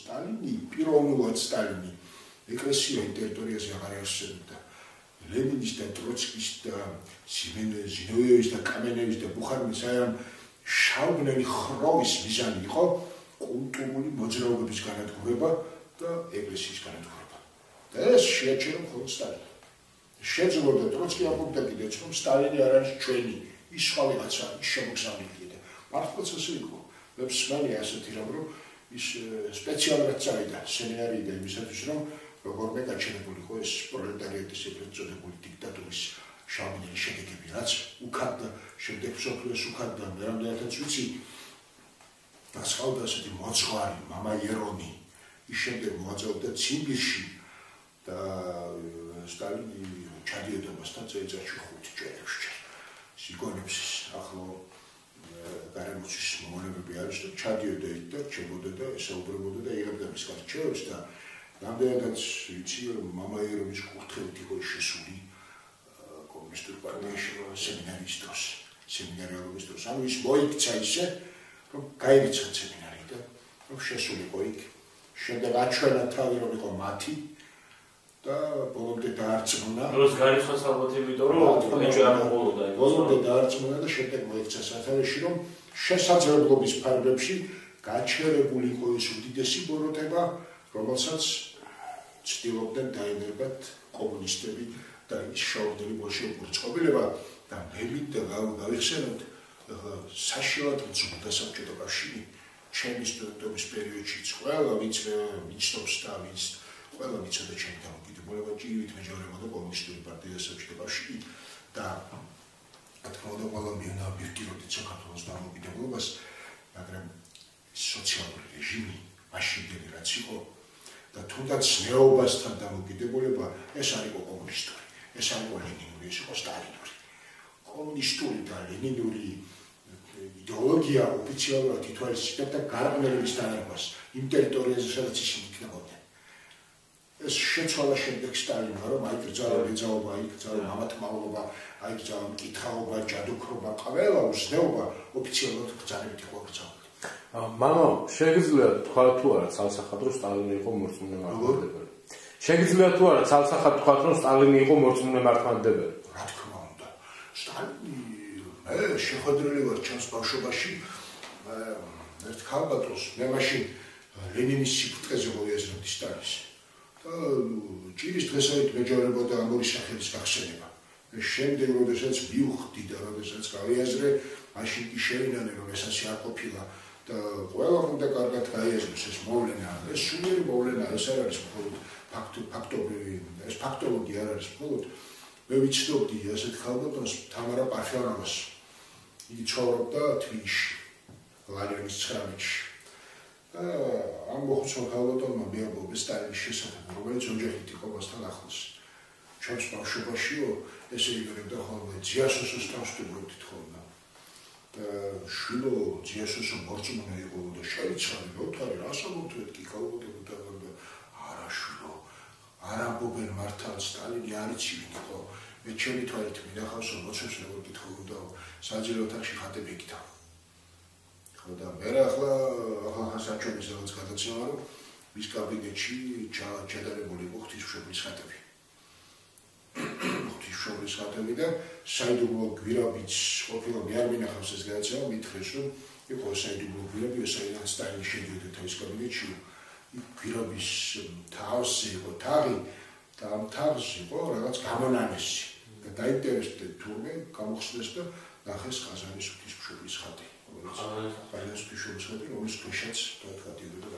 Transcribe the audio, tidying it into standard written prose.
სტალინი, პიროვნულად სტალინი ეკლესია ტერიტორიაზე აღარ არსებობდა. ლენინის და ტროცკის და ზინოვიევის და კამენევის და ბუხარინის ამ შავბნელი ხროვის მიზანი იყო კულტურული მოძრაობების განადგურება და ეკლესიის განადგურება. და ეს შეაჩერა მხოლოდ სტალინს. შეძლო ტროცკი ამბობდა კიდეც, რომ სტალინი არ არის ჩვენი, ის სხვა ვიღაცა, ის შემოგზავნილია და მართლაც ასე იყო. მე მსმენია ასეთი რამ, რომ ის სპეციალურად წავიდა სემინარიიდან იმისათვის, რომ როგორმე გაჩერებულიყო ეს პროლეტარიატის ეგრეთ წოდებული დიქტატურის შავბნელი შედეგები, რაც უკანდა შემდეგ მსოფლიოს უკანდა მე რამდენადაც ვიცი დასხავდა ასეთი მოძღვარი მამა იერონი ის შემდეგ მოაწევდა ციმბირში და სტალინი ჩადიოდა მასთან წელიწადში 5 ჯერში სიგონებს ახლო გარემოცის მომონებები არის და ჩადიოდა იქ და ჩებოდა და ესაუბრებოდა და იღებდა მის გარჩევებს და რამდენადაც ვიცი რომ მამა იერონის კურთხევით იყო შესული კომუნისტურ პარტიაში სემინარის დროს სემინარიალობის დროს ანუ ის მოიქცა ისე რომ გაირიცხა სემინარი და რომ შესულიყო იქ შემდეგ აჩვენა თავი რომ იყო მათი და ბოლომდე დაარწმუნა როს გაირიცხა ალბათ იმიტომ რომ ეჭვი არ მოყოლოდა ბოლომდე დაარწმუნა და შემდეგ მოიქცა სათავეში რომ შესაძლებლობის ფარგლებში გაჩერებული იყო ის უდიდესი ბოროტება რომელსაც ცდილობდნენ დაენერგათ კომუნისტები და ის შავდელი ბოლშევიკური წყობილება და მე მინდა გავიხსენოთ საშინელად მძღოლ საბჭოთა კავშირი ჩემი სტუდენტობის პერიოდშიც ყველა ვინც მიცნობს და ვინც ყველა მიცოდა ჩემი დამოკიდებულება ჭირით მეჯავრებოდა კომუნისტური პარტია საბჭოთა კავშირი და რა თქმა უნდა ყველა მიანა ვირკიროდი საქართველოს დამოკიდებულებას მაგრამ სოციალური რეჟიმი მაშინდელი რაც იყო და თუნდაც ნეობასთან დამოკიდებულება ეს არ იყო კომუნისტური ეს არ იყო ლენინური ეს იყო სტალინური კომუნისტური და ლენინური იდეოლოგია ოფიციალურად ითვალისწინებდა გარყვნილების დანერგვას იმ ტერიტორიაზე სადაც ისინი იქნებოდნენ ეს შეცვალა შემდეგ სტალინმა რომ აი გრძალა მეძაობა აი გრძალა მამათმავლობა აი გრძალა მკითხაობა ჯადოქრობა ყველა უსნეობა ოფიციალურად გრძალებით იყო გრძალული მამა შეგიძლია თქვა თუ არა ცალსახად რომ სტალინი იყო მორწმუნე მართლმადიდებელი შეგიძლია თუ არა ცალსახად თქვა რომ სტალინი იყო მორწმუნე მართლმადიდებელი რა თქმა უნდა სტალინი მე შეხვედრილი ვარ ჩემს ბავშვობაში ერთ ქალბატონს მე მაშინ ლენინის სიკვდილზე მოიაზრებდი სტალინის და ჭირის დღესავით მეჯავრებოდა ამური სახელის გახსენება შემდეგ როდესაც მივხვდი და როდესაც გავიაზრე მაშინ კი შევინანე რომ ეს ასე არ ყოფილა და ყველა უნდა კარგად გაიაზროს ეს მოვლენა ეს სულიერი მოვლენა ეს არ არის მხოლოდ ფაქტობრივი ეს ფაქტოლოგია არ არის მხოლოდ მე ვიცნობდი ასეთ ქალბატონს თამარა პარფიანოვას იგი ცხოვრობდა თბილისში ლარიონის 19-ში და ამ მოხუცმა ქალბატონმა მიაბოვა სტალინის შესახებ რომელიც ოჯახით იყო მასთან ახლოს ჩემს ბავშვობაშიო ესე იგებდა ხოლმე ძიასოსოს თავშებრობდით ხოლმე შვილო ძიასოსო მორწმუნე იყო და შეიცხარი მოთხარი რასამოთვეთ კი ქალბატონო და არა შვილო არ ამბობენ მართალ სტალინი არიცი ვინ იყო მე ჩემი თვალით მინახავს რომ მოცემს როგორ კითხულობ და საჯარო ოთახში ხატები ეკითხა ხო და მე ახლა საჩვენის რაღაც გადაცემა რომ მის კაბინეტში ჩადარებული იყო ღვთისმშობლის ხატები ღვთისმშობლის ხატები და საიდუმლო გვირაბიც ყოფილა მე არ მინახავს ეს გადაცემა მითხრეს რომ იყო საიდუმლო გვირაბი საიდანაც სტალინი შედიოდა თავის კაბინეტში გვირაბის თავზე იყო თაღი და ამ თაღზე იყო რაღაც გამონანესი და დაინტერესდა თურმე გამოხსნეს და ნახეს ყაზანის ღვთისმშობლის ხატი რომელიც ღვთისმშობლის ხატი რომლის ქვეშაც გადიოდა